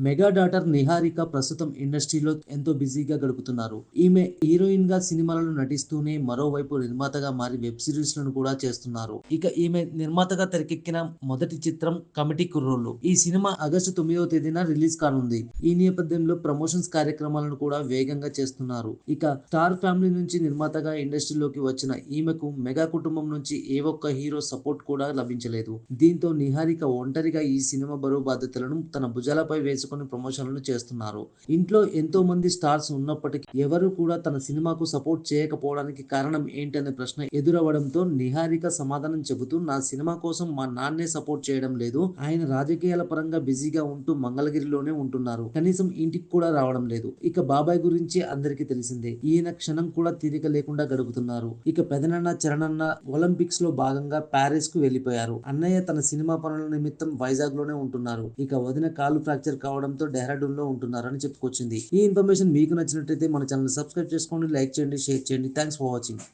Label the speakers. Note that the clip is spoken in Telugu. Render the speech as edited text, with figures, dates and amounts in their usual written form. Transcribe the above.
Speaker 1: మెగా డాటర్ నిహారిక ప్రస్తుతం ఇండస్ట్రీలో ఎంతో బిజీగా గడుపుతున్నారు. ఈమె హీరోయిన్ గా సినిమాలలో నటిస్తూనే మరోవైపు నిర్మాతగా మారి వెబ్ సిరీస్ లను కూడా చేస్తున్నారు. ఇక ఈమె నిర్మాతగా తెరకెక్కిన మొదటి చిత్రం కమిటీ కుర్రోళ్ళు. ఈ సినిమా ఆగస్టు 9వ తేదీన రిలీజ్ కానుంది. ఈ నేపథ్యంలో ప్రమోషన్స్ కార్యక్రమాలను కూడా వేగంగా చేస్తున్నారు. ఇక స్టార్ ఫ్యామిలీ నుంచి నిర్మాతగా ఇండస్ట్రీలోకి వచ్చిన ఈమెకు మెగా కుటుంబం నుంచి ఏ ఒక్క హీరో సపోర్ట్ కూడా లభించలేదు. దీంతో నిహారిక ఒంటరిగా ఈ సినిమా బరువు బాధ్యతలను తన భుజాలపై వేసుకొని ప్రమోషన్లు చేస్తున్నారు. ఇంట్లో ఎంతో మంది స్టార్స్ ఉన్నప్పటికీ ఎవరు కూడా తన సినిమాకు సపోర్ట్ చేయకపోవడానికి కారణం ఏంటనే ప్రశ్న ఎదురవ్వడంతో నిహారిక సమాధానం చెబుతూ, నా సినిమా కోసం మా నాన్నే సపోర్ట్ చేయడం లేదు. ఆయన రాజకీయాల పరంగా బిజీగా ఉంటూ మంగళగిరిలోనే ఉంటున్నారు. కనీసం ఇంటికి కూడా రావడం లేదు. ఇక బాబాయ్ గురించి అందరికీ తెలిసిందే. ఈయన క్షణం కూడా తీరిక లేకుండా గడుపుతున్నారు. ఇక పెదనాన్న చరణన్న ఒలింపిక్స్ లో భాగంగా ప్యారిస్ కు వెళ్లిపోయారు. అన్నయ్య తన సినిమా పనుల నిమిత్తం వైజాగ్ లోనే ఉంటున్నారు. ఇక వదిన కాలు ఫ్రాక్చర్ కావడంతో డెహ్రాడూన్ లో ఉంటున్నారు అని చెప్పుకొచ్చింది. ఈ ఇన్ఫర్మేషన్ మీకు నచ్చినట్లయితే మన ఛానల్ సబ్స్క్రైబ్ చేసుకోండి, లైక్ చేయండి, షేర్ చేయండి. Thanks for watching.